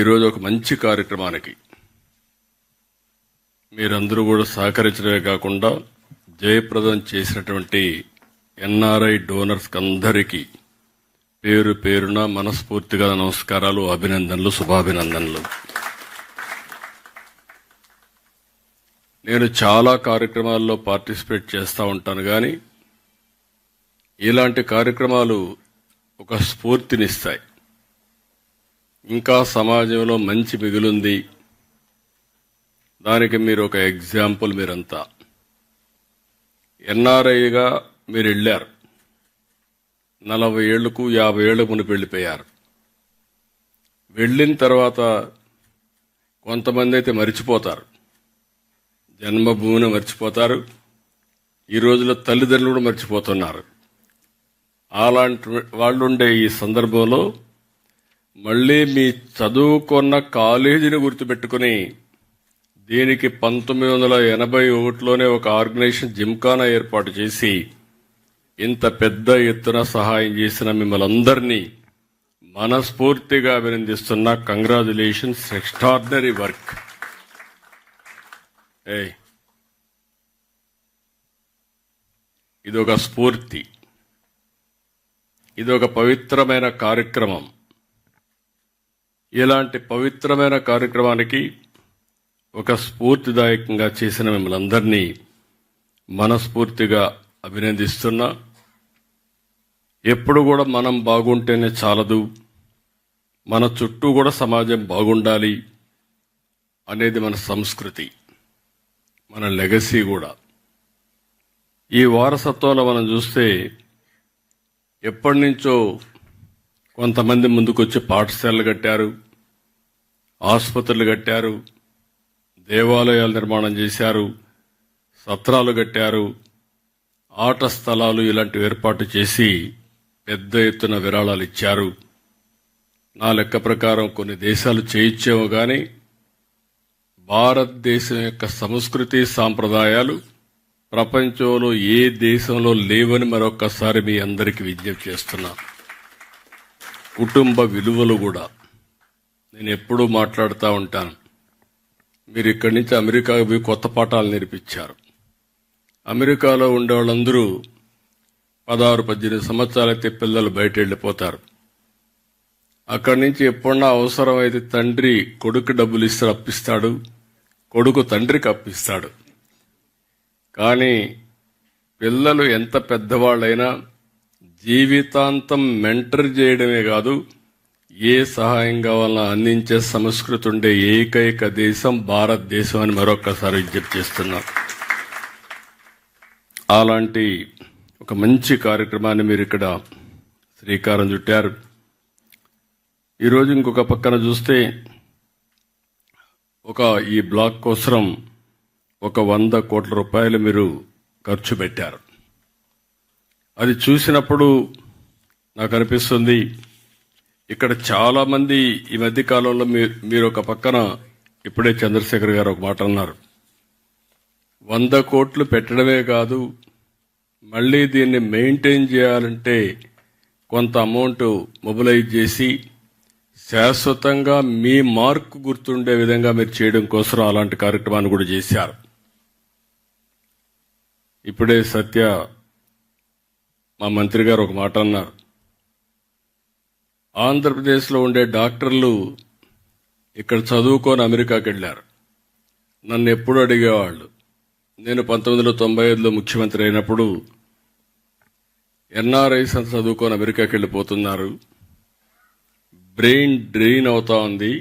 ఈరోజు ఒక మంచి కార్యక్రమానికి మీరందరూ కూడా సహకరించడమే కాకుండా జయప్రదం చేసినటువంటి ఎన్ఆర్ఐ డోనర్స్ అందరికీ పేరు పేరున మనస్ఫూర్తిగా నమస్కారాలు, అభినందనలు, శుభాభినందనలు. నేను చాలా కార్యక్రమాల్లో పార్టిసిపేట్ చేస్తూ ఉంటాను, కానీ ఇలాంటి కార్యక్రమాలు ఒక స్ఫూర్తినిస్తాయి. ఇంకా సమాజంలో మంచి మిగులుంది, దానికి మీరు ఒక ఎగ్జాంపుల్. మీరంతా ఎన్ఆర్ఐగా మీరు వెళ్ళారు, 40 ఏళ్లకు 50 ఏళ్లకు మునిపి వెళ్ళిపోయారు. వెళ్ళిన తర్వాత కొంతమంది అయితే మర్చిపోతారు, జన్మభూమిని మర్చిపోతారు. ఈ రోజుల్లో తల్లిదండ్రులు కూడా మర్చిపోతున్నారు. అలాంటి వాళ్ళు ఉండే ఈ సందర్భంలో మళ్ళీ మీ చదువుకున్న కాలేజీని గుర్తుపెట్టుకుని దీనికి 1981లోనే ఒక ఆర్గనైజేషన్ జిమ్ఖానా ఏర్పాటు చేసి ఇంత పెద్ద ఎత్తున సహాయం చేసిన మిమ్మల్ని అందరినీ మనస్ఫూర్తిగా అభినందిస్తున్నా. Congratulations, extraordinary work. ఇదొక స్ఫూర్తి, ఇదొక పవిత్రమైన కార్యక్రమం. ఇలాంటి పవిత్రమైన కార్యక్రమానికి ఒక స్ఫూర్తిదాయకంగా చేసిన మిమ్మల్ని అందరినీ మనస్ఫూర్తిగా అభినందిస్తున్నా. ఎప్పుడు కూడా మనం బాగుంటేనే చాలదు, మన చుట్టూ కూడా సమాజం బాగుండాలి అనేది మన సంస్కృతి, మన లెగసీ కూడా. ఈ వారసత్వంలో మనం చూస్తే ఎప్పటి నుంచో కొంతమంది ముందుకొచ్చి పాఠశాలలు కట్టారు, ఆసుపత్రులు కట్టారు, దేవాలయాలు నిర్మాణం చేశారు, సత్రాలు కట్టారు, ఆట స్థలాలు ఇలాంటివి ఏర్పాటు చేసి పెద్ద ఎత్తున విరాళాలు ఇచ్చారు. నా లెక్క ప్రకారం కొన్ని దేశాలు చేయించేమో కానీ భారతదేశం యొక్క సంస్కృతి సాంప్రదాయాలు ప్రపంచంలో ఏ దేశంలో లేవని మరొక్కసారి మీ అందరికీ విజ్ఞప్తి చేస్తున్నా. కుటుంబ విలువలు కూడా నేను ఎప్పుడూ మాట్లాడుతూ ఉంటాను. మీరు ఇక్కడి నుంచి అమెరికాకు పోయి కొత్త పాఠాలు నేర్పించారు. అమెరికాలో ఉండే వాళ్ళందరూ 16-18 సంవత్సరాలైతే పిల్లలు బయట వెళ్ళిపోతారు. అక్కడి నుంచి ఎప్పుడన్నా అవసరమైతే తండ్రి కొడుకు డబ్బులు అప్పిస్తాడు, కొడుకు తండ్రికి అప్పిస్తాడు. కానీ పిల్లలు ఎంత పెద్దవాళ్ళైనా జీవితాంతం మెంటర్ చేయడమే కాదు, ఏ సహాయం కావాలన్నా అందించే సంస్కృతి ఉండే ఏకైక దేశం భారతదేశం అని మరొక్కసారి విజ్ఞప్తి చేస్తున్నాం. అలాంటి ఒక మంచి కార్యక్రమాన్ని మీరు ఇక్కడ శ్రీకారం చుట్టారు. ఈరోజు ఇంకొక పక్కన చూస్తే ఈ బ్లాక్ కోసం 100 కోట్ల రూపాయలు మీరు ఖర్చు పెట్టారు. అది చూసినప్పుడు నాకు అనిపిస్తుంది, ఇక్కడ చాలా మంది ఈ మధ్య కాలంలో మీరు ఒక పక్కన ఇప్పుడే చంద్రశేఖర్ గారు ఒక మాట అన్నారు, 100 కోట్లు పెట్టడమే కాదు, మళ్ళీ దీన్ని మెయింటైన్ చేయాలంటే కొంత అమౌంట్ మొబిలైజ్ చేసి శాశ్వతంగా మీ మార్కు గుర్తుండే విధంగా మీరు చేయడం కోసం అలాంటి కార్యక్రమాన్ని కూడా చేశారు. ఇప్పుడే సత్య మా మంత్రి గారు ఒక మాట అన్నారు, ఆంధ్రప్రదేశ్లో ఉండే డాక్టర్లు ఇక్కడ చదువుకొని అమెరికాకి వెళ్ళారు. నన్ను ఎప్పుడు అడిగేవాళ్ళు, నేను 1995లో ముఖ్యమంత్రి అయినప్పుడు ఎన్ఆర్ఐస్ అంతా చదువుకొని అమెరికాకి వెళ్ళిపోతున్నారు, బ్రెయిన్ డ్రెయిన్ అవుతా ఉంది,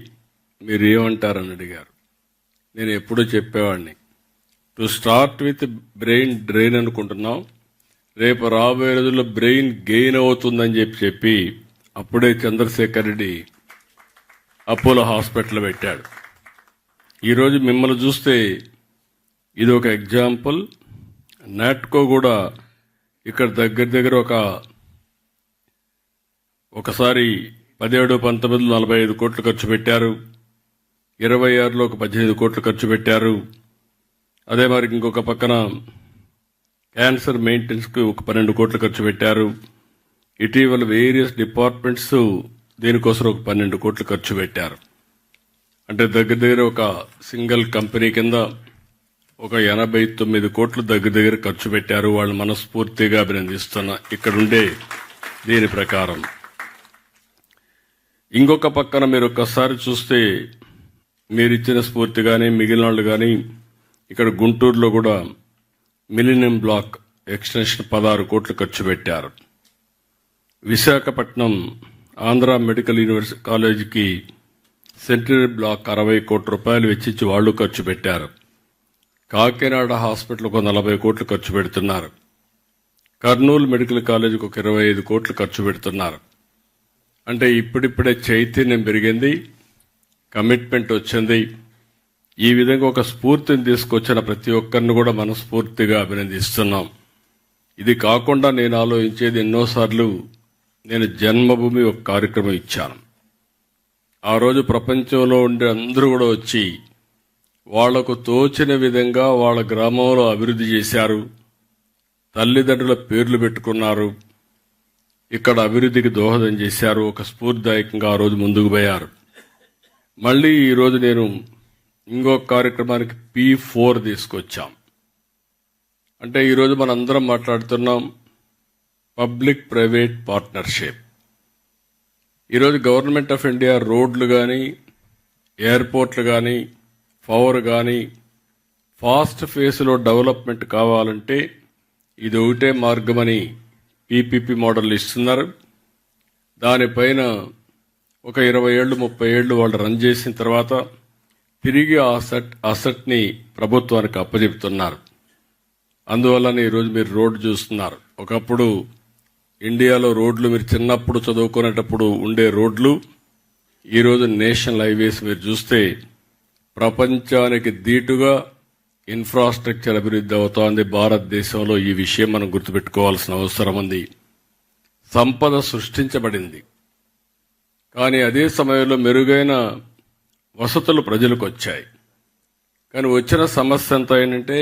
మీరు ఏమంటారని అడిగారు. నేను ఎప్పుడూ చెప్పేవాడిని, to start with brain drain అనుకుంటున్నాం, రేపు రాబోయే రోజుల్లో బ్రెయిన్ గెయిన్ అవుతుందని చెప్పి అప్పుడే చంద్రశేఖర్ రెడ్డి అపోలో హాస్పిటల్ పెట్టాడు. ఈరోజు మిమ్మల్ని చూస్తే ఇది ఒక ఎగ్జాంపుల్. నాట్కో కూడా ఇక్కడ దగ్గర ఒకసారి 17-19 45 కోట్లు ఖర్చు పెట్టారు, 26లో ఒక 18 కోట్లు ఖర్చు పెట్టారు. అదే మరి ఇంకొక పక్కన క్యాన్సర్ మెయింటెనెన్స్కి ఒక 12 కోట్లు ఖర్చు పెట్టారు. ఇటీవల వేరియస్ డిపార్ట్మెంట్స్ దీనికోసం ఒక 12 కోట్లు ఖర్చు పెట్టారు. అంటే దగ్గర దగ్గర ఒక సింగిల్ కంపెనీ కింద ఒక 89 కోట్లు దగ్గర దగ్గర ఖర్చు పెట్టారు. వాళ్ళు మనస్ఫూర్తిగా అభినందిస్తున్నా. ఇక్కడుండే దీని ప్రకారం ఇంకొక పక్కన మీరు ఒక్కసారి చూస్తే మీరిచ్చిన స్ఫూర్తి కానీ మిగిలిన వాళ్ళు కానీ ఇక్కడ గుంటూరులో కూడా మిలీనియం బ్లాక్ ఎక్స్టెన్షన్ 16 కోట్లు ఖర్చు పెట్టారు. విశాఖపట్నం ఆంధ్ర మెడికల్ యూనివర్సిటీ కాలేజీకి సెంటనరీ బ్లాక్ 60 కోట్ల రూపాయలు వెచ్చించి వాళ్ళు ఖర్చు పెట్టారు. కాకినాడ హాస్పిటల్కు 40 కోట్లు ఖర్చు పెడుతున్నారు. కర్నూలు మెడికల్ కాలేజీకి ఒక 25 కోట్లు ఖర్చు పెడుతున్నారు. అంటే ఇప్పుడిప్పుడే చైతన్యం పెరిగింది, కమిట్మెంట్ వచ్చింది. ఈ విధంగా ఒక స్ఫూర్తిని తీసుకొచ్చిన ప్రతి ఒక్కరిని కూడా మనస్ఫూర్తిగా అభినందిస్తున్నాం. ఇది కాకుండా నేను ఆలోచించేది ఎన్నోసార్లు నేను జన్మభూమి ఒక కార్యక్రమం ఇచ్చాను. ఆ రోజు ప్రపంచంలో ఉండే అందరూ కూడా వచ్చి వాళ్లకు తోచిన విధంగా వాళ్ళ గ్రామంలో అభివృద్ధి చేశారు, తల్లిదండ్రుల పేర్లు పెట్టుకున్నారు, ఇక్కడ అభివృద్ధికి దోహదం చేశారు. ఒక స్ఫూర్తిదాయకంగా ఆ రోజు ముందుకు పోయారు. మళ్ళీ ఈరోజు నేను ఇంకొక కార్యక్రమానికి P4 తీసుకొచ్చాం. అంటే ఈరోజు మనందరం మాట్లాడుతున్నాం పబ్లిక్ ప్రైవేట్ పార్ట్నర్షిప్. ఈరోజు గవర్నమెంట్ ఆఫ్ ఇండియా రోడ్లు కానీ, ఎయిర్పోర్ట్లు కానీ, పవర్ కానీ ఫాస్ట్ ఫేస్లో డెవలప్మెంట్ కావాలంటే ఇది ఒకటే మార్గమని PPP మోడల్ ఇస్తున్నారు. దానిపైన ఒక 20 ఏళ్ళు 30 ఏళ్ళు వాళ్ళు రన్ చేసిన తర్వాత తిరిగి ఆ అసెట్ని ప్రభుత్వానికి అప్పచెప్తున్నారు. అందువల్లనే ఈరోజు మీరు రోడ్డు చూస్తున్నారు. ఒకప్పుడు ఇండియాలో రోడ్లు మీరు చిన్నప్పుడు చదువుకునేటప్పుడు ఉండే రోడ్లు ఈరోజు నేషనల్ హైవేస్ మీరు చూస్తే ప్రపంచానికి దీటుగా ఇన్ఫ్రాస్ట్రక్చర్ అభివృద్ధి అవుతోంది భారతదేశంలో. ఈ విషయం మనం గుర్తుపెట్టుకోవాల్సిన అవసరం ఉంది. సంపద సృష్టించబడింది, కానీ అదే సమయంలో మెరుగైన వసతులు ప్రజలకు వచ్చాయి. కానీ వచ్చిన సమస్య ఎంత ఏంటంటే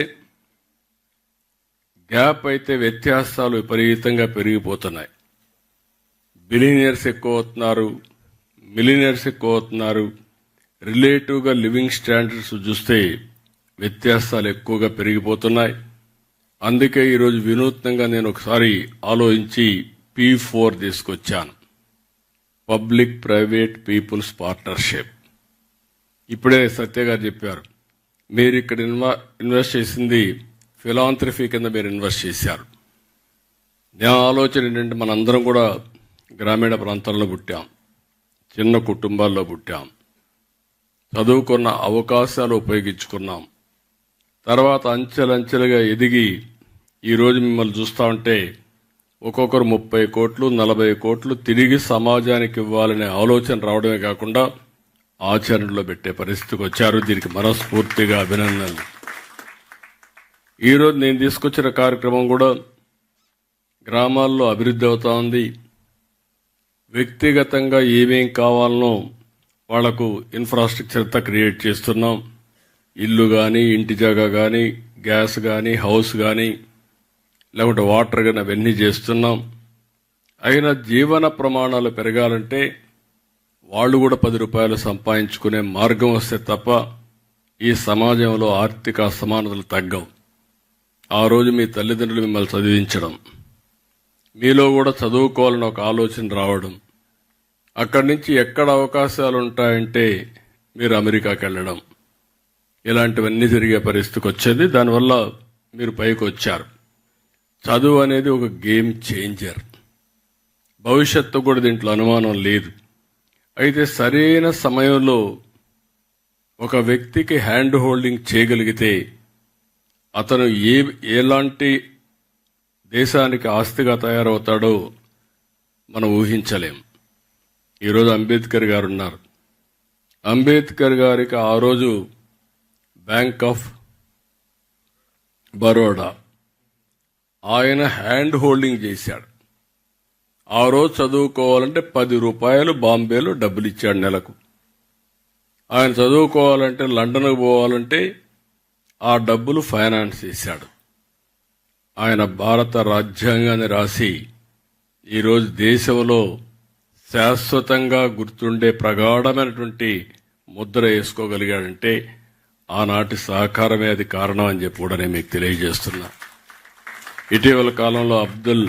గ్యాప్ అయితే వ్యత్యాసాలు విపరీతంగా పెరిగిపోతున్నాయి. బిలియనియర్స్ ఎక్కువ అవుతున్నారు, మిలియనియర్స్ ఎక్కువ అవుతున్నారు. రిలేటివ్గా లివింగ్ స్టాండర్డ్స్ చూస్తే వ్యత్యాసాలు ఎక్కువగా పెరిగిపోతున్నాయి. అందుకే ఈరోజు వినూత్నంగా నేను ఒకసారి ఆలోచించి P4 తీసుకొచ్చాను, పబ్లిక్ ప్రైవేట్ పీపుల్స్ పార్ట్నర్షిప్. ఇప్పుడే సత్య గారు చెప్పారు, మీరు ఇక్కడ ఇన్వెస్ట్ చేసింది ఫిలాంథ్రఫీ కింద మీరు ఇన్వెస్ట్ చేశారు. నా ఆలోచన ఏంటంటే మనందరం కూడా గ్రామీణ ప్రాంతాల్లో పుట్టాం, చిన్న కుటుంబాల్లో పుట్టాం, చదువుకున్న అవకాశాలు ఉపయోగించుకున్నాం. తర్వాత అంచెలంచెలుగా ఎదిగి ఈరోజు మిమ్మల్ని చూస్తూ ఉంటే ఒక్కొక్కరు 30 కోట్లు 40 కోట్లు తిరిగి సమాజానికి ఇవ్వాలనే ఆలోచన రావడమే కాకుండా ఆచరణలో పెట్టే పరిస్థితికి వచ్చారు. దీనికి మనస్ఫూర్తిగా అభినందనలు. ఈరోజు నేను తీసుకొచ్చిన కార్యక్రమం కూడా గ్రామాల్లో అభివృద్ధి అవుతా ఉంది. వ్యక్తిగతంగా ఏమేం కావాలనో వాళ్లకు ఇన్ఫ్రాస్ట్రక్చర్ అంతా క్రియేట్ చేస్తున్నాం. ఇల్లు కానీ, ఇంటి జాగా కానీ, గ్యాస్ కానీ, హౌస్ కానీ, లేకుంటే వాటర్ కానీ అవన్నీ చేస్తున్నాం. అయినా జీవన ప్రమాణాలు పెరగాలంటే వాళ్ళు కూడా 10 రూపాయలు సంపాదించుకునే మార్గం వస్తే తప్ప ఈ సమాజంలో ఆర్థిక అసమానతలు తగ్గవు. ఆ రోజు మీ తల్లిదండ్రులు మిమ్మల్ని చదివించడం, మీలో కూడా చదువుకోవాలని ఒక ఆలోచన రావడం, అక్కడి నుంచి ఎక్కడ అవకాశాలు ఉంటాయంటే మీరు అమెరికాకి వెళ్ళడం, ఇలాంటివన్నీ జరిగే పరిస్థితికి వచ్చేది. దానివల్ల మీరు పైకి వచ్చారు. చదువు అనేది ఒక గేమ్ చేంజర్. భవిష్యత్తు కూడా దీంట్లో అనుమానం లేదు. అయితే సరైన సమయంలో ఒక వ్యక్తికి హ్యాండ్ హోల్డింగ్ చేయగలిగితే అతను ఎలాంటి దేశానికి ఆస్తిగా తయారవుతాడో మనం ఊహించలేం. ఈరోజు అంబేద్కర్ గారు ఉన్నారు. అంబేద్కర్ గారికి ఆ రోజు బ్యాంక్ ఆఫ్ బరోడా ఆయన హ్యాండ్ హోల్డింగ్ చేశాడు. ఆ రోజు చదువుకోవాలంటే 10 రూపాయలు బాంబేలో డబ్బులు ఇచ్చాడు నెలకు. ఆయన చదువుకోవాలంటే లండన్కు పోవాలంటే ఆ డబ్బులు ఫైనాన్స్ చేశాడు. ఆయన భారత రాజ్యాంగాన్ని రాసి ఈరోజు దేశంలో శాశ్వతంగా గుర్తుండే ప్రగాఢమైనటువంటి ముద్ర వేసుకోగలిగాడంటే ఆనాటి సహకారమే అది కారణం అని చెప్పి కూడా నేను మీకు తెలియజేస్తున్నా. ఇటీవల కాలంలో అబ్దుల్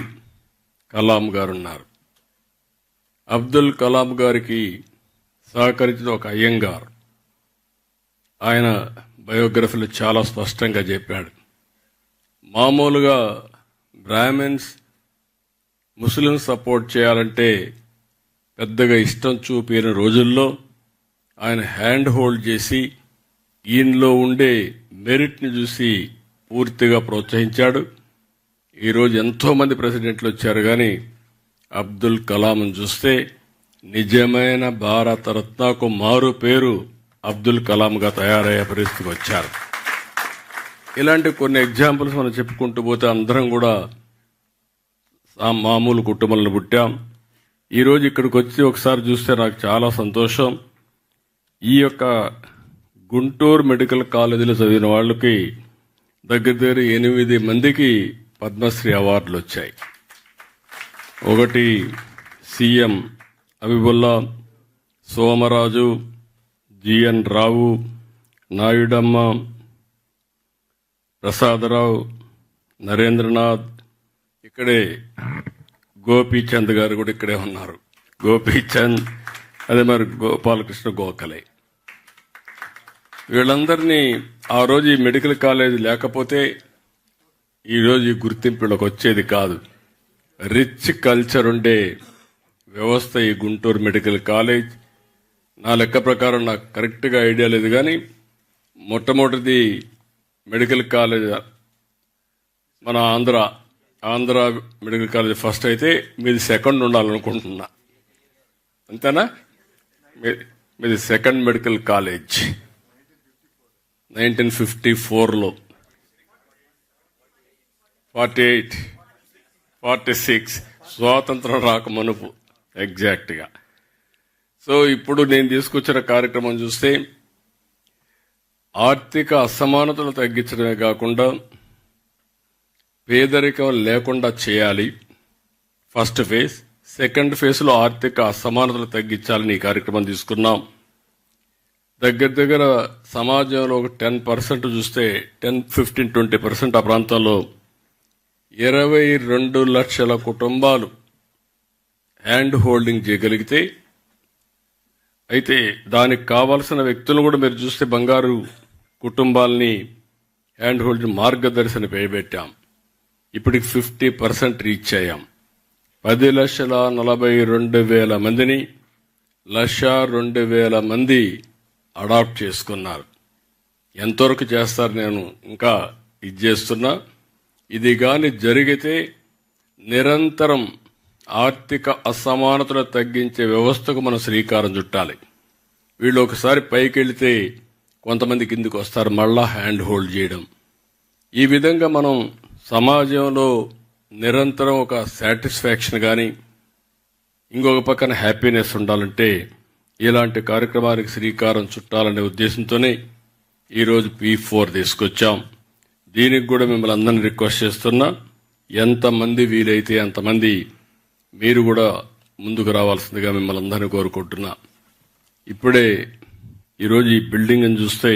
కలాం గారు ఉన్నారు. అబ్దుల్ కలాం గారికి సహకరించిన ఒక అయ్యంగార్ ఆయన బయోగ్రఫీలో చాలా స్పష్టంగా చెప్పాడు. మామూలుగా బ్రాహ్మిన్స్ ముస్లిం సపోర్ట్ చేయాలంటే పెద్దగా ఇష్టం చూపిన రోజుల్లో ఆయన హ్యాండ్ హోల్డ్ చేసి ఈయనలో ఉండే మెరిట్ని చూసి పూర్తిగా ప్రోత్సహించాడు. ఈరోజు ఎంతోమంది ప్రెసిడెంట్లు వచ్చారు, కానీ అబ్దుల్ కలాంను చూస్తే నిజమైన భారతరత్నకు మారు పేరు అబ్దుల్ కలాంగా తయారయ్యే పరిస్థితికి వచ్చారు. ఇలాంటి కొన్ని ఎగ్జాంపుల్స్ మనం చెప్పుకుంటూ పోతే అందరం కూడా మామూలు కుటుంబంలో పుట్టాం. ఈరోజు ఇక్కడికి వచ్చి ఒకసారి చూస్తే నాకు చాలా సంతోషం. ఈ యొక్క గుంటూరు మెడికల్ కాలేజీలో చదివిన వాళ్ళకి దగ్గర 8 మందికి పద్మశ్రీ అవార్డులు వచ్చాయి. ఒకటి సీఎం హబీబుల్లా, సోమరాజు, జిఎన్ రావు, నాయుడమ్మ, ప్రసాదరావు, నరేంద్రనాథ్, ఇక్కడే గోపీచంద్ గారు కూడా ఇక్కడే ఉన్నారు. గోపీచంద్, అదే మరి గోపాలకృష్ణ గోఖలే. వీళ్ళందరినీ ఆ రోజు ఈ మెడికల్ కాలేజ్ లేకపోతే ఈరోజు ఈ గుర్తింపులకు వచ్చేది కాదు. రిచ్ కల్చర్ ఉండే వ్యవస్థ ఈ గుంటూరు మెడికల్ కాలేజ్. నా లెక్క ప్రకారం నాకు కరెక్ట్గా ఐడియా లేదు, కానీ మొట్టమొదటిది మెడికల్ కాలేజ్ మన ఆంధ్ర మెడికల్ కాలేజ్ ఫస్ట్ అయితే మీది సెకండ్ ఉండాలనుకుంటున్నా. అంతేనా? మీది సెకండ్ మెడికల్ కాలేజ్ 1954లో, 48, 46 స్వాతంత్రం రాకమునుపు ఎగ్జాక్ట్గా. సో ఇప్పుడు నేను తీసుకొచ్చిన కార్యక్రమం చూస్తే ఆర్థిక అసమానతలు తగ్గించడమే కాకుండా పేదరికం లేకుండా చేయాలి ఫస్ట్ ఫేజ్. సెకండ్ ఫేజ్లో ఆర్థిక అసమానతలు తగ్గించాలని ఈ కార్యక్రమం తీసుకున్నాం. దగ్గర సమాజంలో ఒక 10% చూస్తే 10-15-20% ఆ ప్రాంతంలో 22 లక్షల కుటుంబాలు హ్యాండ్ హోల్డింగ్ చేయగలిగితే, అయితే దానికి కావాల్సిన వ్యక్తులను కూడా మీరు చూస్తే బంగారు కుటుంబాలని హ్యాండ్ హోల్డింగ్ మార్గదర్శన పెట్టాం. ఇప్పటికి 50% రీచ్ అయ్యాం. 10,42,000 మందిని 1,02,000 మంది అడాప్ట్ చేసుకున్నారు. ఎంతవరకు చేస్తారు నేను ఇంకా ఇది చేస్తున్నా. ఇది కానీ జరిగితే నిరంతరం ఆర్థిక అసమానతలు తగ్గించే వ్యవస్థకు మనం శ్రీకారం చుట్టాలి. వీళ్ళు ఒకసారి పైకి వెళితే కొంతమంది కిందికి వస్తారు, మళ్ళా హ్యాండ్ హోల్డ్ చేయడం. ఈ విధంగా మనం సమాజంలో నిరంతరం ఒక సాటిస్ఫాక్షన్ కానీ ఇంకొక పక్కన హ్యాపీనెస్ ఉండాలంటే ఇలాంటి కార్యక్రమానికి శ్రీకారం చుట్టాలనే ఉద్దేశంతోనే ఈరోజు P4 తీసుకొచ్చాం. దీనికి కూడా మిమ్మల్ని అందరినీ రిక్వెస్ట్ చేస్తున్నా, ఎంతమంది వీలైతే అంతమంది మీరు కూడా ముందుకు రావాల్సిందిగా మిమ్మల్ని అందరినీ కోరుకుంటున్నా. ఇప్పుడే ఈరోజు ఈ బిల్డింగ్ని చూస్తే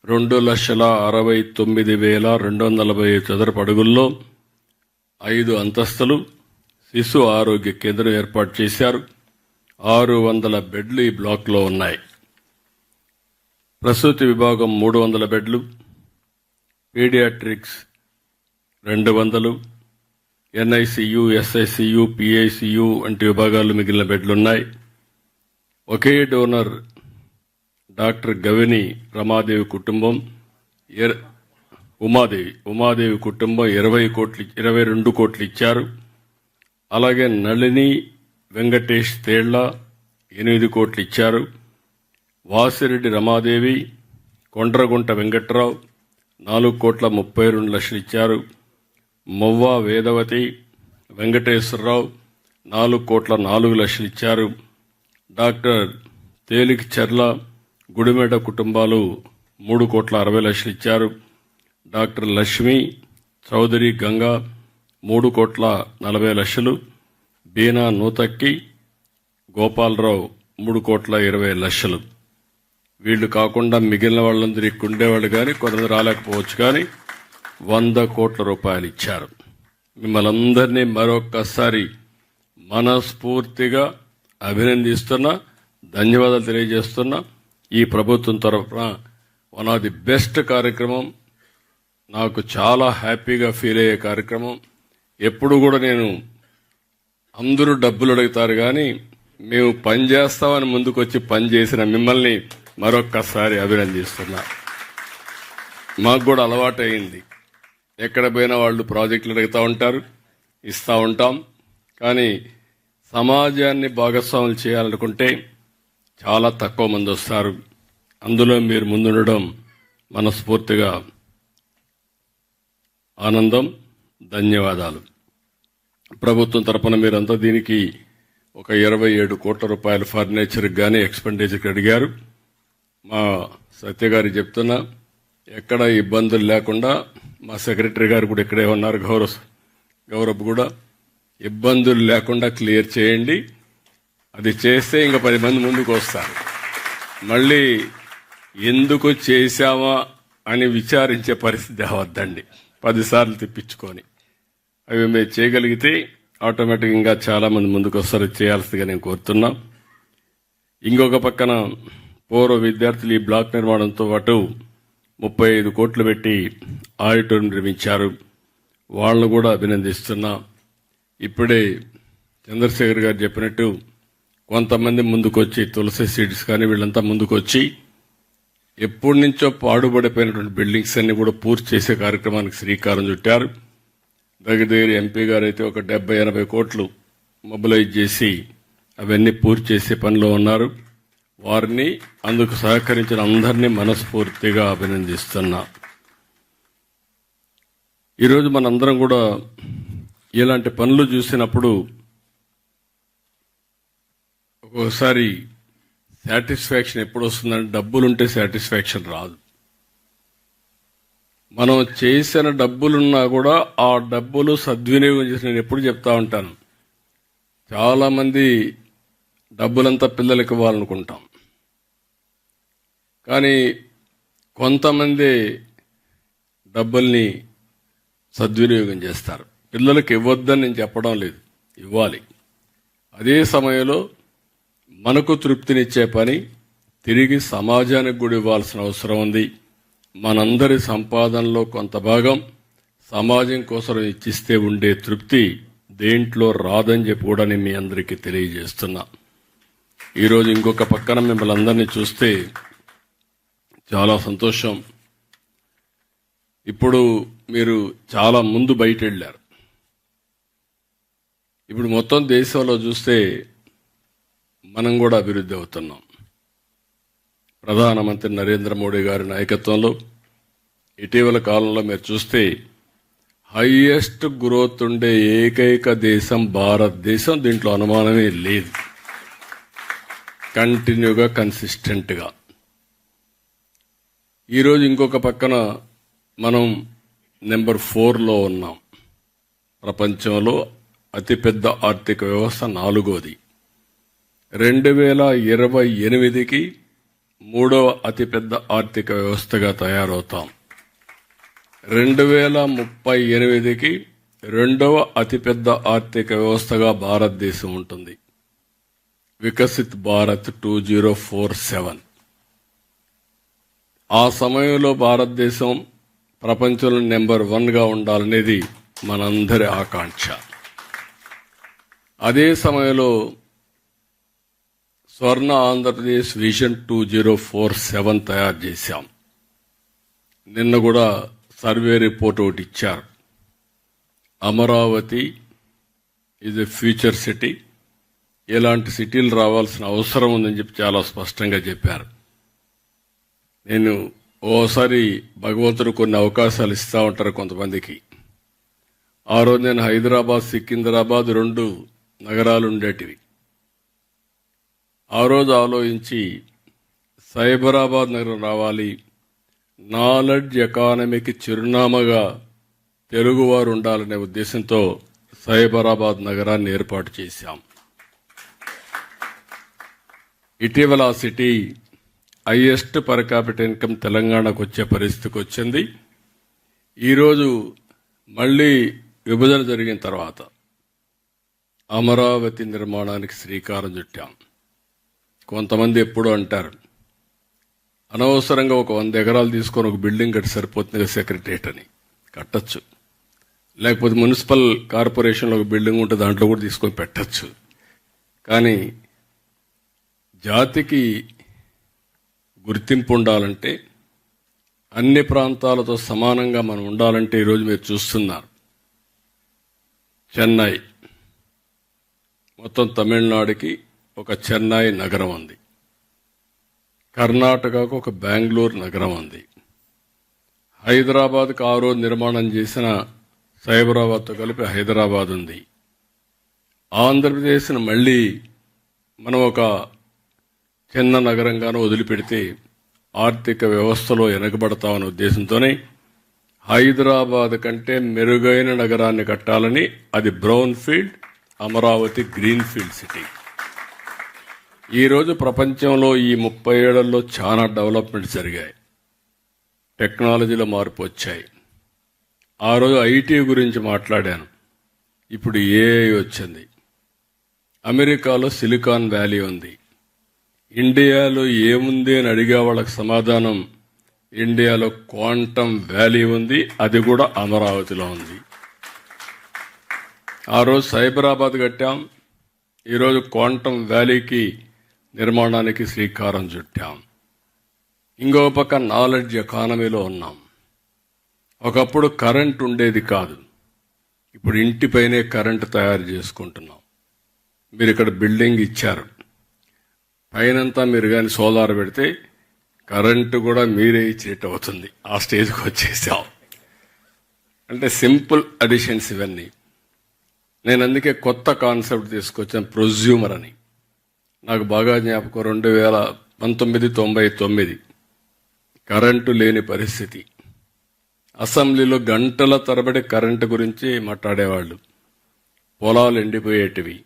2,69,240 చదరపు అడుగుల్లో 5 అంతస్తులు శిశు ఆరోగ్య కేంద్రం ఏర్పాటు చేశారు. 600 బెడ్లు ఈ బ్లాక్లో ఉన్నాయి. ప్రసూతి విభాగం 300 బెడ్లు, పీడియాట్రిక్స్ 200, NICU, SICU, PICU వంటి విభాగాలు మిగిలిన బెడ్లున్నాయి. ఒకే డోనర్ డాక్టర్ గవిని రమాదేవి కుటుంబం ఉమాదేవి కుటుంబం 22 కోట్లు ఇచ్చారు. అలాగే నళిని వెంకటేష్ తేళ్ల 8 కోట్లు ఇచ్చారు. వాసిరెడ్డి రమాదేవి, కొండ్రగుంట వెంకట్రావు 4,32,00,000 ఇచ్చారు. మొవ్వ వేదవతి, వెంకటేశ్వరరావు 4,04,00,000 ఇచ్చారు. డాక్టర్ తేలికి చర్ల, గుడిమెడ కుటుంబాలు 3,60,00,000 ఇచ్చారు. డాక్టర్ లక్ష్మి చౌదరి గంగా 3,40,00,000. బీనా నూతక్కి, గోపాలరావు 3,20,00,000. వీళ్ళు కాకుండా మిగిలిన వాళ్ళందరూ ఇక్కడ ఉండేవాళ్ళు కానీ కొంతమంది రాలేకపోవచ్చు, కానీ 100 కోట్ల రూపాయలు ఇచ్చారు. మిమ్మల్ని అందరినీ మరొక్కసారి మనస్ఫూర్తిగా అభినందిస్తున్నా, ధన్యవాదాలు తెలియజేస్తున్నా. ఈ ప్రభుత్వం తరఫున వన్ ఆఫ్ ది బెస్ట్ కార్యక్రమం, నాకు చాలా హ్యాపీగా ఫీల్ అయ్యే కార్యక్రమం. ఎప్పుడు కూడా నేను అందరూ డబ్బులు అడుగుతారు కానీ మేము పని చేస్తామని ముందుకొచ్చి పని చేసిన మిమ్మల్ని మరొక్కసారి అభినందిస్తున్నా. మాకు కూడా అలవాటు అయింది, ఎక్కడ పోయినా వాళ్ళు ప్రాజెక్టులు అడుగుతూ ఉంటారు, ఇస్తూ ఉంటాం. కానీ సమాజాన్ని భాగస్వాములు చేయాలనుకుంటే చాలా తక్కువ మంది వస్తారు. అందులో మీరు ముందుండడం మనస్ఫూర్తిగా ఆనందం, ధన్యవాదాలు. ప్రభుత్వం తరపున మీరంతా దీనికి ఒక 27 కోట్ల రూపాయలు ఫర్నిచర్కి కానీ ఎక్స్పెండిచర్కి అడిగారు. మా సత్య గారి చెప్తున్నా, ఎక్కడ ఇబ్బందులు లేకుండా, మా సెక్రటరీ గారు కూడా ఇక్కడే ఉన్నారు, గౌరవ్ కూడా, ఇబ్బందులు లేకుండా క్లియర్ చేయండి. అది చేస్తే ఇంకా 10 మంది ముందుకు వస్తారు. మళ్ళీ ఎందుకు చేశామా అని విచారించే పరిస్థితి అవద్దండి, 10 సార్లు తిప్పించుకొని. అవి మేము చేయగలిగితే ఆటోమేటిక్ ఇంకా చాలా మంది ముందుకు వస్తారు, చేయాల్సిందిగా నేను కోరుతున్నా. ఇంకొక పక్కన పూర్వ విద్యార్థులు ఈ బ్లాక్ నిర్మాణంతో పాటు 35 కోట్లు పెట్టి ఆడిటోరియం నిర్మించారు. వాళ్ళను కూడా అభినందిస్తున్నా. ఇప్పుడే చంద్రశేఖర్ గారు చెప్పినట్టు కొంతమంది ముందుకొచ్చి, తులసి సీడ్స్ కానీ వీళ్ళంతా ముందుకొచ్చి ఎప్పటి నుంచో పాడుబడిపోయినటువంటి బిల్డింగ్స్ అన్ని కూడా పూర్తి చేసే కార్యక్రమానికి శ్రీకారం చుట్టారు. దగ్గర ఎంపీ గారు అయితే ఒక 70-80 కోట్లు మొబిలైజ్ చేసి అవన్నీ పూర్తి చేసే పనిలో ఉన్నారు. వారిని, అందుకు సహకరించిన అందరినీ మనస్ఫూర్తిగా అభినందిస్తున్నా. ఈరోజు మనందరం కూడా ఇలాంటి పనులు చూసినప్పుడు ఒక్కోసారి సాటిస్ఫాక్షన్ ఎప్పుడు వస్తుందంటే, డబ్బులుంటే సాటిస్ఫాక్షన్ రాదు. మనం చేసిన డబ్బులున్నా కూడా ఆ డబ్బులు సద్వినియోగం చేసి, నేను ఎప్పుడు చెప్తా ఉంటాను, చాలా మంది డబ్బులంతా పిల్లలకి ఇవ్వాలనుకుంటాం, కానీ కొంతమంది డబ్బుల్ని సద్వినియోగం చేస్తారు. పిల్లలకి ఇవ్వద్దని నేను చెప్పడం లేదు, ఇవ్వాలి. అదే సమయంలో మనకు తృప్తినిచ్చే పని తిరిగి సమాజానికి కూడా ఇవ్వాల్సిన అవసరం ఉంది. మనందరి సంపాదనలో కొంత భాగం సమాజం కోసం ఇచ్చిస్తే ఉండే తృప్తి దేంట్లో రాదని చెప్పి కూడా నేను మీ అందరికీ తెలియజేస్తున్నా. ఈరోజు ఇంకొక పక్కన మిమ్మల్ని అందరినీ చూస్తే చాలా సంతోషం. ఇప్పుడు మీరు చాలా ముందు బయట వెళ్ళారు. ఇప్పుడు మొత్తం దేశంలో చూస్తే మనం కూడా అభివృద్ధి అవుతున్నాం. ప్రధానమంత్రి నరేంద్ర మోడీ గారి నాయకత్వంలో ఇటీవల కాలంలో మీరు చూస్తే హైయెస్ట్ గ్రోత్ ఉండే ఏకైక దేశం భారతదేశం, దీంట్లో అనుమానమే లేదు. కంటిన్యూగా, కన్సిస్టెంట్గా. ఈరోజు ఇంకొక పక్కన మనం నెంబర్ 4లో ఉన్నాం. ప్రపంచంలో అతిపెద్ద ఆర్థిక వ్యవస్థ 4వది. 2028కి 3వ అతిపెద్ద ఆర్థిక వ్యవస్థగా తయారవుతాం. 2038కి 2వ అతిపెద్ద ఆర్థిక వ్యవస్థగా భారతదేశం ఉంటుంది. వికసిత్ భారత్ 2047. ఆ సమయంలో భారతదేశం ప్రపంచంలో నెంబర్ 1గా ఉండాలనేది మనందరి ఆకాంక్ష. అదే సమయంలో స్వర్ణ ఆంధ్రప్రదేశ్ విజన్ 2047 తయారు చేశాం. నిన్న కూడా సర్వే రిపోర్ట్ ఒకటి ఇచ్చారు. Amaravati is a future city, ఇలాంటి సిటీలు రావాల్సిన అవసరం ఉందని చెప్పి చాలా స్పష్టంగా చెప్పారు. నేను ఓసారి భగవంతుడు కొన్ని అవకాశాలు ఇస్తూ ఉంటారు కొంతమందికి. ఆ రోజు నేను హైదరాబాద్, సికింద్రాబాద్ 2 నగరాలు ఉండేటివి. ఆ రోజు ఆలోచించి సైబరాబాద్ నగరం రావాలి, నాలెడ్జ్ ఎకానమీకి చిరునామాగా తెలుగువారు ఉండాలనే ఉద్దేశంతో సైబరాబాద్ నగరాన్ని ఏర్పాటు చేశాం. ఇటీవల ఆ city highest per capital income తెలంగాణకు వచ్చే పరిస్థితికి వచ్చింది. ఈరోజు మళ్ళీ విభజన జరిగిన తర్వాత అమరావతి నిర్మాణానికి శ్రీకారం చుట్టాం. కొంతమంది ఎప్పుడూ అంటారు, అనవసరంగా ఒక 100 ఎకరాలు తీసుకొని ఒక బిల్డింగ్ కట్టి సరిపోతుంది సెక్రటరియట్ అని. కట్టచ్చు, లేకపోతే మున్సిపల్ కార్పొరేషన్లో ఒక బిల్డింగ్ ఉంటే దాంట్లో కూడా తీసుకొని పెట్టచ్చు. కానీ జాతికి గుర్తింపు ఉండాలంటే, అన్ని ప్రాంతాలతో సమానంగా మనం ఉండాలంటే ఈరోజు మీరు చూస్తున్నారు, చెన్నై మొత్తం తమిళనాడుకి ఒక చెన్నై నగరం ఉంది, కర్ణాటకకు ఒక బెంగళూరు నగరం ఉంది, హైదరాబాద్కు ఆ రోజు నిర్మాణం చేసిన సైబరాబాద్తో కలిపి హైదరాబాద్ ఉంది. ఆంధ్రప్రదేశ్ను మళ్ళీ మనం ఒక చిన్న నగరంగానూ వదిలిపెడితే ఆర్థిక వ్యవస్థలో వెనకబడతామనే ఉద్దేశంతోనే హైదరాబాద్ కంటే మెరుగైన నగరాన్ని కట్టాలని, అది brown field, Amaravati green field city. ఈరోజు ప్రపంచంలో ఈ 30 ఏళ్లలో చాలా డెవలప్మెంట్ జరిగాయి, టెక్నాలజీలో మార్పు వచ్చాయి. ఆ రోజు ఐటీ గురించి మాట్లాడాను, ఇప్పుడు ఏఐ వచ్చింది. అమెరికాలో సిలికాన్ వ్యాలీ ఉంది. ఇండియాలో ఏముంది అని అడిగే వాళ్ళకి సమాధానం, ఇండియాలో క్వాంటమ్ వ్యాలీ ఉంది, అది కూడా అమరావతిలో ఉంది. ఆ రోజు సైబరాబాద్ కట్టాం, ఈరోజు క్వాంటమ్ వ్యాలీకి నిర్మాణానికి శ్రీకారం చుట్టాం. ఇంకో పక్క నాలెడ్జ్ ఎకానమీలో ఉన్నాం. ఒకప్పుడు కరెంట్ ఉండేది కాదు, ఇప్పుడు ఇంటిపైనే కరెంట్ తయారు చేసుకుంటున్నాం. మీరు ఇక్కడ బిల్డింగ్ ఇచ్చారు, పైనంతా మీరు కానీ సోలార్ పెడితే కరెంటు కూడా మీరే ఇచ్చేట అవుతుంది. ఆ స్టేజ్కి వచ్చేసాం. అంటే సింపుల్ అడిషన్స్ ఇవన్నీ. నేను అందుకే కొత్త కాన్సెప్ట్ తీసుకొచ్చాను, ప్రొజ్యూమర్ అని. నాకు బాగా జ్ఞాపకం, 1999 కరెంటు లేని పరిస్థితి. అసెంబ్లీలో గంటల తరబడి కరెంటు గురించి మాట్లాడేవాళ్ళు. పొలాలు ఎండిపోయేటివి,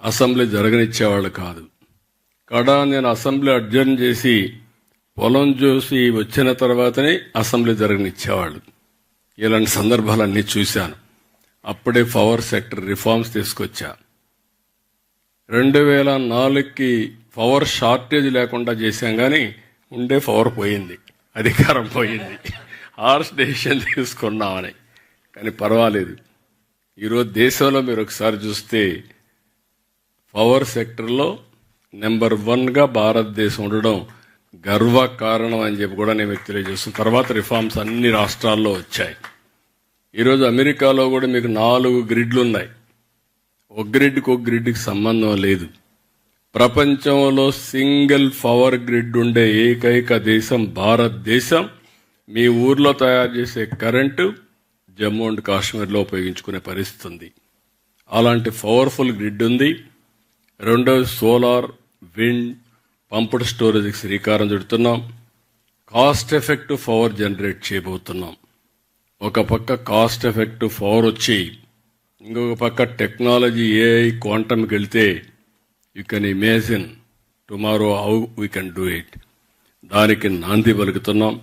అసెంబ్లీ జరగనిచ్చేవాళ్ళు కాదు. నేను అసెంబ్లీ అడ్జర్న్ చేసి పొలం చూసి వచ్చిన తర్వాతనే అసెంబ్లీ జరగనిచ్చేవాళ్ళు. ఇలాంటి సందర్భాలన్నీ చూశాను. అప్పుడే పవర్ సెక్టర్ రిఫార్మ్స్ తీసుకొచ్చా. 2004కి పవర్ షార్టేజ్ లేకుండా చేశాం, కానీ ఉండే పవర్ పోయింది, అధికారం పోయింది. హార్ష్ డెసిషన్ తీసుకున్నామని. కానీ పర్వాలేదు, ఈరోజు దేశంలో మీరు ఒకసారి చూస్తే పవర్ సెక్టర్లో నెంబర్ 1గా భారతదేశం ఉండడం గర్వకారణం అని చెప్పి కూడా నేను మీకు తెలియజేస్తున్నాను. తర్వాత రిఫార్మ్స్ అన్ని రాష్ట్రాల్లో వచ్చాయి. ఈరోజు అమెరికాలో కూడా మీకు 4 గ్రిడ్లు ఉన్నాయి. ఒక గ్రిడ్కి సంబంధం లేదు. ప్రపంచంలో సింగిల్ పవర్ గ్రిడ్ ఉండే ఏకైక దేశం భారతదేశం. మీ ఊర్లో తయారు చేసే కరెంటు జమ్మూ అండ్ కాశ్మీర్లో ఉపయోగించుకునే పరిస్థితి ఉంది. అలాంటి పవర్ఫుల్ గ్రిడ్ ఉంది. రెండోది సోలార్, విండ్, పంప్డ్ స్టోరేజ్కి శ్రీకారం చుడుతున్నాం. కాస్ట్ ఎఫెక్టివ్ పవర్ జనరేట్ చేయబోతున్నాం. ఒక పక్క కాస్ట్ ఎఫెక్టివ్ పవర్ వచ్చి, ఇంకొక పక్క టెక్నాలజీ ఏఐ క్వాంటమ్కి వెళ్తే you can imagine tomorrow how we can do it. దానికి నాంది పలుకుతున్నాం.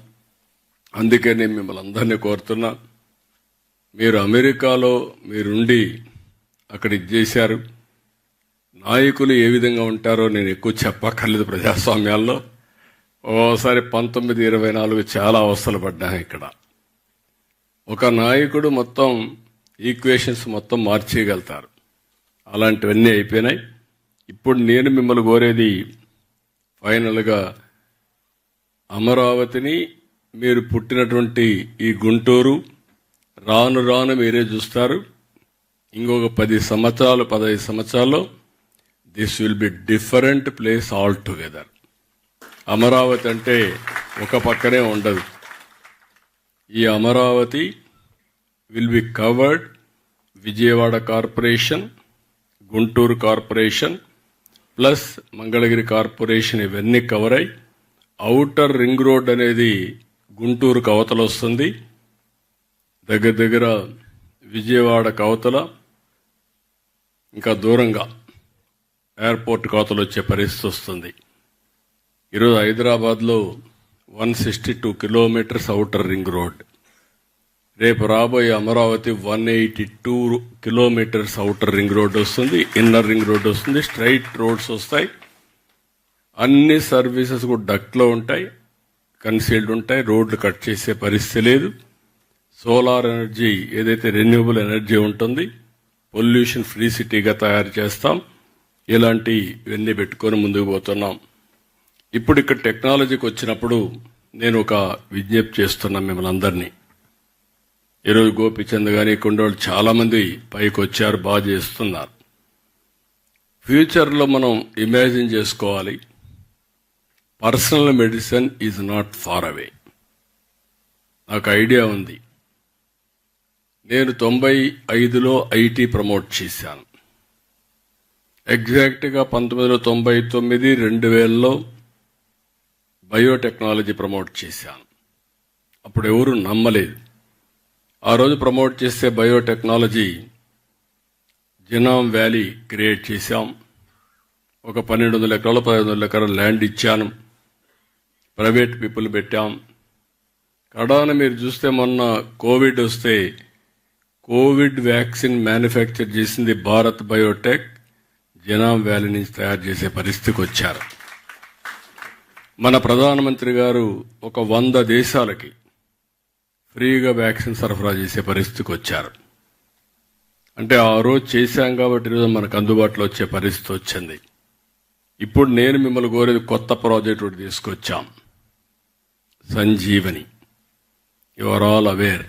అందుకే నేను మిమ్మల్ని అందరినీ కోరుతున్నా, మీరు అమెరికాలో మీరుండి అక్కడ ఇది చేశారు. నాయకులు ఏ విధంగా ఉంటారో నేను ఎక్కువ చెప్పక్కర్లేదు. ప్రజాస్వామ్యాల్లో ఓసారి 1924 చాలా అవస్థలు పడ్డాను. ఇక్కడ ఒక నాయకుడు మొత్తం ఈక్వేషన్స్ మొత్తం మార్చేయగలుగుతారు. అలాంటివన్నీ అయిపోయినాయి. ఇప్పుడు నేను మిమ్మల్ని కోరేది, ఫైనల్గా అమరావతిని, మీరు పుట్టినటువంటి ఈ గుంటూరు రాను రాను మీరే చూస్తారు. ఇంకొక 10 సంవత్సరాలు 15 సంవత్సరాల్లో this will be different place all together. Amaravati అంటే ఒక పక్కనే ఉండదు. ఈ Amaravati will be covered Vijayawada corporation, Guntur corporation plus Mangalagiri corporation, ఇవన్నీ కవర్ అయ్యి ఔటర్ రింగ్ రోడ్ అనేది గుంటూరు కవతల వస్తుంది. దగ్గర విజయవాడ కవతల, ఇంకా దూరంగా ఎయిర్పోర్ట్ కవతలు వచ్చే పరిస్థితి వస్తుంది. ఈరోజు హైదరాబాద్లో 162 కిలోమీటర్స్ ఔటర్ రింగ్ రోడ్, రేపు రాబోయే Amaravati 182 kilometres outer ring road వస్తుంది, ఇన్నర్ రింగ్ రోడ్ వస్తుంది, స్ట్రైట్ రోడ్స్ వస్తాయి. అన్ని సర్వీసెస్ కూడా డక్ట్లో ఉంటాయి, కన్సీల్డ్ ఉంటాయి, రోడ్లు కట్ చేసే పరిస్థితి లేదు. సోలార్ ఎనర్జీ ఏదైతే రెన్యూబుల్ ఎనర్జీ ఉంటుంది, పొల్యూషన్ ఫ్రీ సిటీగా తయారు చేస్తాం. ఇవన్నీ పెట్టుకొని ముందుకు పోతున్నాం. ఇప్పుడు ఇక్కడ టెక్నాలజీకి వచ్చినప్పుడు నేను ఒక విజ్ఞప్తి చేస్తున్నాను మిమ్మల్ని అందరినీ. ఈరోజు గోపిచంద్ కానీ కొండోళ్ళు చాలా మంది పైకి వచ్చారు, బాగా చేస్తున్నారు. ఫ్యూచర్లో మనం ఇమాజిన్ చేసుకోవాలి, personal medicine is not far away. నాకు ఐడియా ఉంది. నేను 95లో ఐటీ ప్రమోట్ చేశాను. ఎగ్జాక్ట్గా 1999, 2000లో బయోటెక్నాలజీ ప్రమోట్ చేశాను. అప్పుడు ఎవరు నమ్మలేదు. ఆ రోజు ప్రమోట్ చేసే బయోటెక్నాలజీ జినామ్ వ్యాలీ క్రియేట్ చేశాం. ఒక 1200 ఎకరాలు 1500 ఎకరాలు ల్యాండ్ ఇచ్చాను, ప్రైవేట్ పీపుల్ పెట్టాం. కడాన మీరు చూస్తే మొన్న కోవిడ్ వస్తే కోవిడ్ వ్యాక్సిన్ మ్యానుఫ్యాక్చర్ చేసింది భారత్ బయోటెక్, జినామ్ వ్యాలీ నుంచి తయారు చేసే పరిస్థితికి వచ్చారు. మన ప్రధానమంత్రి గారు ఒక 100 దేశాలకి ఫ్రీగా వ్యాక్సిన్ సరఫరా చేసే పరిస్థితికి వచ్చారు. అంటే ఆ రోజు చేశాం కాబట్టి ఈరోజు మనకు అందుబాటులో వచ్చే పరిస్థితి వచ్చింది. ఇప్పుడు నేను మిమ్మల్ని కోరేది కొత్త ప్రాజెక్ట్ ఒకటి తీసుకొచ్చాం, Sanjeevani. You are all aware,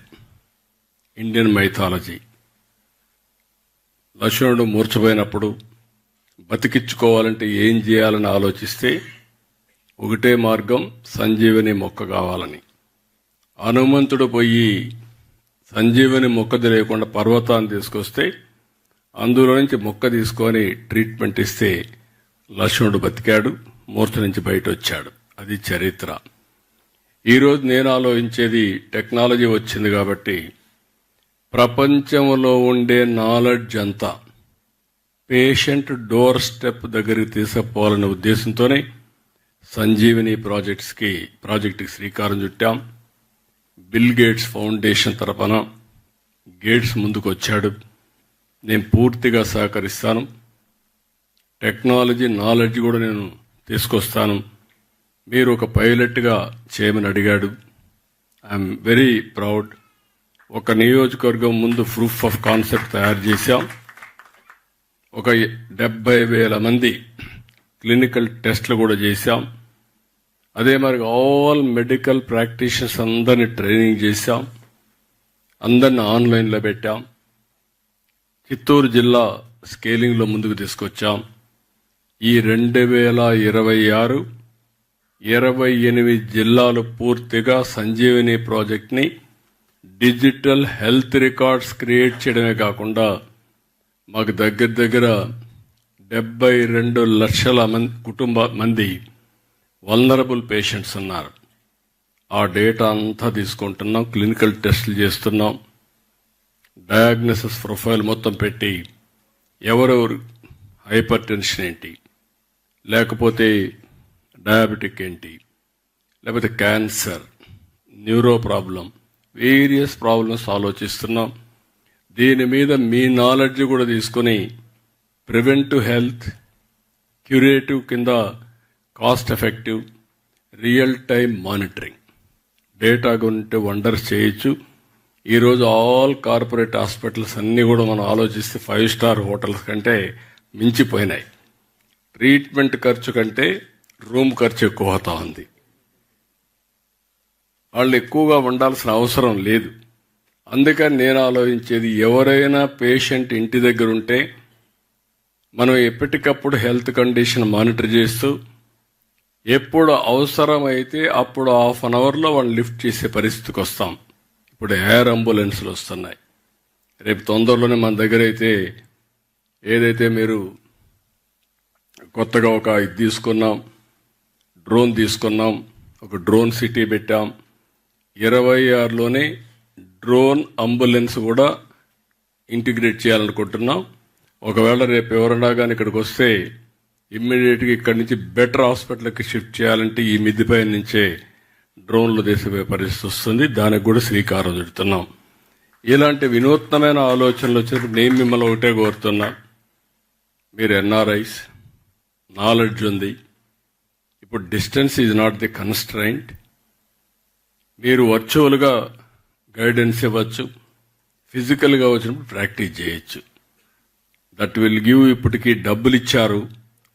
Indian mythology. లక్ష్మణుడు మూర్ఛపోయినప్పుడు బతికించుకోవాలంటే ఏం చేయాలని ఆలోచిస్తే ఒకటే మార్గం, సంజీవని మొక్క కావాలని. హనుమంతుడు పోయి సంజీవని మొక్క తెలియకుండా పర్వతాన్ని తీసుకొస్తే అందులో నుంచి మొక్క తీసుకొని ట్రీట్మెంట్ ఇస్తే లక్ష్మణుడు బతికాడు, మూర్ఛ నుంచి బయట వచ్చాడు. అది చరిత్ర. ఈరోజు నేను ఆలోచించేది, టెక్నాలజీ వచ్చింది కాబట్టి ప్రపంచంలో ఉండే నాలెడ్జ్ అంతా పేషెంట్ డోర్ స్టెప్ దగ్గరికి తీసుకుపోవాలనే ఉద్దేశంతోనే సంజీవని ప్రాజెక్టుకి శ్రీకారం చుట్టాం. బిల్ గేట్స్ ఫౌండేషన్ తరపున గేట్స్ ముందుకు వచ్చాడు. నేను పూర్తిగా సహకరిస్తాను. టెక్నాలజీ నాలెడ్జ్ కూడా నేను తీసుకొస్తాను. మీరు ఒక పైలట్గా చేయమని అడిగాడు. I'm very proud. ఒక నియోజకవర్గం ముందు ప్రూఫ్ ఆఫ్ కాన్సెప్ట్ తయారు చేశాం. ఒక 70,000 మంది క్లినికల్ టెస్ట్లు కూడా చేశాం. అదే మరి ఆల్ మెడికల్ ప్రాక్టీషనర్స్ అందరినీ ట్రైనింగ్ చేశాం. అందరిని ఆన్లైన్లో పెట్టాం. చిత్తూరు జిల్లా స్కేలింగ్లో ముందుకు తీసుకొచ్చాం. ఈ 2026, 28 జిల్లాలు పూర్తిగా సంజీవని ప్రాజెక్ట్ని డిజిటల్ హెల్త్ రికార్డ్స్ క్రియేట్ చేయడమే కాకుండా మాకు దగ్గర 72 లక్షల మంది వల్నరబుల్ పేషెంట్స్ ఉన్నారు. ఆ డేటా అంతా తీసుకుంటున్నాం, క్లినికల్ టెస్టులు చేస్తున్నాం, డయాగ్నోసిస్ ప్రొఫైల్ మొత్తం పెట్టి ఎవరెవరు హైపర్ టెన్షన్ ఏంటి, లేకపోతే డయాబెటిక్ ఏంటి, లేకపోతే cancer, neuro problem, various problems ఆలోచిస్తున్నాం. దీని మీద మీ నాలెడ్జ్ కూడా తీసుకొని ప్రివెంటివ్ హెల్త్, క్యూరేటివ్ కింద cost effective, real time monitoring data ఉంటే వండర్స్ చేయొచ్చు. ఈరోజు ఆల్ కార్పొరేట్ హాస్పిటల్స్ అన్నీ కూడా మనం ఆలోచిస్తే 5 స్టార్ హోటల్స్ కంటే మించిపోయినాయి. ట్రీట్మెంట్ ఖర్చు కంటే రూమ్ ఖర్చు ఎక్కువ అవుతా ఉంది. వాళ్ళు ఎక్కువగా ఉండాల్సిన అవసరం లేదు. అందుకని నేను ఆలోచించేది, ఎవరైనా పేషెంట్ ఇంటి దగ్గర ఉంటే మనం ఎప్పటికప్పుడు హెల్త్ కండిషన్ మానిటర్ చేస్తూ ఎప్పుడు అవసరమైతే అప్పుడు 1/2 అవర్లో వాళ్ళు లిఫ్ట్ చేసే పరిస్థితికి వస్తాం. ఇప్పుడు ఎయిర్ అంబులెన్స్లు వస్తున్నాయి. రేపు తొందరలోనే మన దగ్గర అయితే ఏదైతే మీరు కొత్తగా ఒక ఇది తీసుకున్నాం, డ్రోన్ తీసుకున్నాం, ఒక డ్రోన్ సిటీ పెట్టాం. 26లోనే డ్రోన్ అంబులెన్స్ కూడా ఇంటిగ్రేట్ చేయాలనుకుంటున్నాం. ఒకవేళ రేపు ఎవరన్నా కానీ ఇక్కడికి వస్తే ఇమ్మీడియట్గా ఇక్కడి నుంచి బెటర్ హాస్పిటల్కి షిఫ్ట్ చేయాలంటే ఈ మిద్దిపై నుంచే డ్రోన్లు దేశపోయే పరిస్థితి వస్తుంది. దానికి కూడా శ్రీకారం చుడుతున్నాం. ఇలాంటి వినూత్నమైన ఆలోచనలు వచ్చినప్పుడు నేను మిమ్మల్ని ఒకటే కోరుతున్నా, మీరు ఎన్ఆర్ఐస్, నాలెడ్జ్ ఉంది. ఇప్పుడు distance is not the constraint. మీరు వర్చువల్గా గైడెన్స్ ఇవ్వచ్చు, ఫిజికల్గా వచ్చినప్పుడు ప్రాక్టీస్ చేయొచ్చు. That will give. ఇప్పటికీ డబ్బులు ఇచ్చారు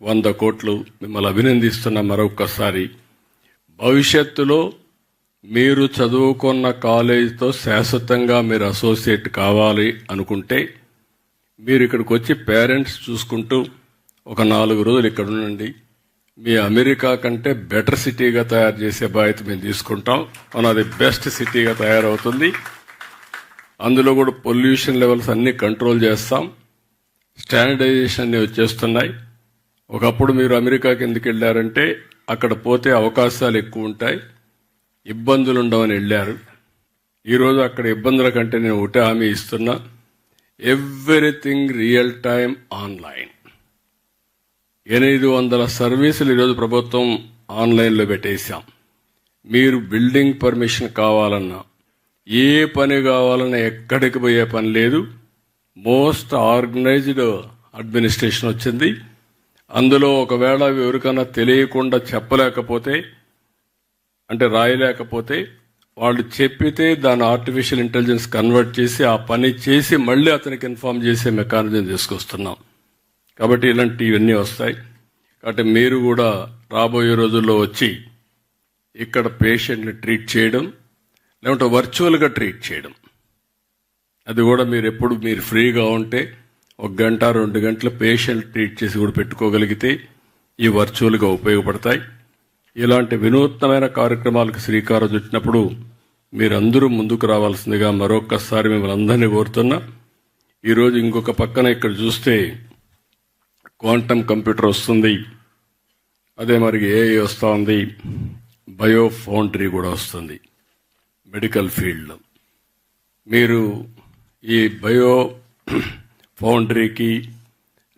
100 కోట్లు. మిమ్మల్ని అభినందిస్తున్న మరొకసారి. భవిష్యత్తులో మీరు చదువుకున్న కాలేజీతో శాశ్వతంగా మీరు అసోసియేట్ కావాలి అనుకుంటే మీరు ఇక్కడికి వచ్చి పేరెంట్స్ చూసుకుంటూ ఒక 4 రోజులు ఇక్కడ ఉండండి. మీ అమెరికా కంటే బెటర్ సిటీగా తయారు చేసే బాధ్యత మేము తీసుకుంటాం. అది బెస్ట్ సిటీగా తయారవుతుంది. అందులో కూడా పొల్యూషన్ లెవెల్స్ అన్ని కంట్రోల్ చేస్తాం. స్టాండర్డైజేషన్ అన్ని వచ్చేస్తున్నాయి. ఒకప్పుడు మీరు అమెరికాకి ఎందుకు వెళ్ళారంటే అక్కడ పోతే అవకాశాలు ఎక్కువ ఉంటాయి, ఇబ్బందులు ఉండవని వెళ్ళారు. ఈరోజు అక్కడ ఇబ్బందుల కంటే నేను ఒకటే హామీ ఇస్తున్నా, ఎవ్రీథింగ్ రియల్ టైమ్ ఆన్లైన్. 800 సర్వీసులు ఈరోజు ప్రభుత్వం ఆన్లైన్లో పెట్టేశాం. మీరు బిల్డింగ్ పర్మిషన్ కావాలన్నా, ఏ పని కావాలన్నా ఎక్కడికి పోయే పని లేదు. మోస్ట్ ఆర్గనైజ్డ్ అడ్మినిస్ట్రేషన్ వచ్చింది. అందులో ఒకవేళ ఎవరికైనా తెలియకుండా చెప్పలేకపోతే అంటే రాయలేకపోతే వాళ్ళు చెప్పితే దాన్ని ఆర్టిఫిషియల్ ఇంటెలిజెన్స్ కన్వర్ట్ చేసి ఆ పని చేసి మళ్ళీ అతనికి ఇన్ఫార్మ్ చేసే మెకానిజం తీసుకొస్తున్నాం. కాబట్టి ఇలాంటివన్నీ వస్తాయి. కాబట్టి మీరు కూడా రాబోయే రోజుల్లో వచ్చి ఇక్కడ పేషెంట్ని ట్రీట్ చేయడం, లేకుంటే వర్చువల్గా ట్రీట్ చేయడం, అది కూడా మీరు ఎప్పుడు మీరు ఫ్రీగా ఉంటే 1 గంట 2 గంటలు పేషెంట్ ట్రీట్ చేసి కూడా పెట్టుకోగలిగితే ఈ వర్చువల్గా ఉపయోగపడతాయి. ఇలాంటి వినూత్నమైన కార్యక్రమాలకు శ్రీకారం చుట్టినప్పుడు మీరందరూ ముందుకు రావాల్సిందిగా మరొక్కసారి మిమ్మల్ని అందరినీ కోరుతున్నా. ఈరోజు ఇంకొక పక్కన ఇక్కడ చూస్తే క్వాంటమ్ కంప్యూటర్ వస్తుంది, అదే మరి ఏఐ వస్తూ ఉంది, బయో ఫౌండరీ కూడా వస్తుంది మెడికల్ ఫీల్డ్లో. మీరు ఈ బయో ఫౌండరీకి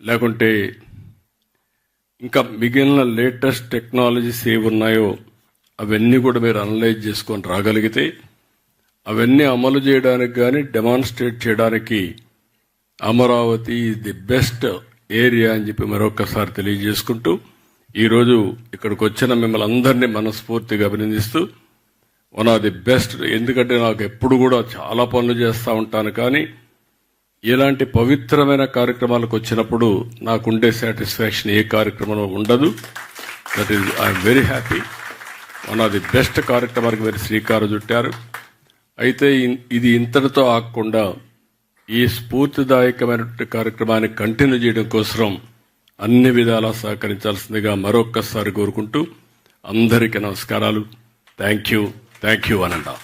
లేకుంటే ఇంకా మిగిలిన లేటెస్ట్ టెక్నాలజీస్ ఏవి ఉన్నాయో అవన్నీ కూడా మీరు అనలైజ్ చేసుకొని రాగలిగితే అవన్నీ అమలు చేయడానికి కానీ డెమాన్స్ట్రేట్ చేయడానికి అమరావతి ది బెస్ట్ ఏరియా అని చెప్పి మరొకసారి తెలియజేసుకుంటూ ఈరోజు ఇక్కడికి వచ్చిన మిమ్మల్ని అందరినీ మనస్ఫూర్తిగా అభినందిస్తూ వన్ ఆఫ్ ది బెస్ట్. ఎందుకంటే నాకు ఎప్పుడు కూడా చాలా పనులు చేస్తూ ఉంటాను, కానీ ఇలాంటి పవిత్రమైన కార్యక్రమాలకు వచ్చినప్పుడు నాకుండే సాటిస్ఫాక్షన్ ఏ కార్యక్రమంలో ఉండదు. That is I'm very happy. One of the best కార్యక్రమానికి మీరు శ్రీకారం చుట్టారు. అయితే ఇది ఇంతటితో ఆగకుండా ఈ స్ఫూర్తిదాయకమైనటువంటి కార్యక్రమాన్ని కంటిన్యూ చేయడం కోసం అన్ని విధాలా సహకరించాల్సిందిగా మరొక్కసారి కోరుకుంటూ అందరికీ నమస్కారాలు. Thank you అనండా.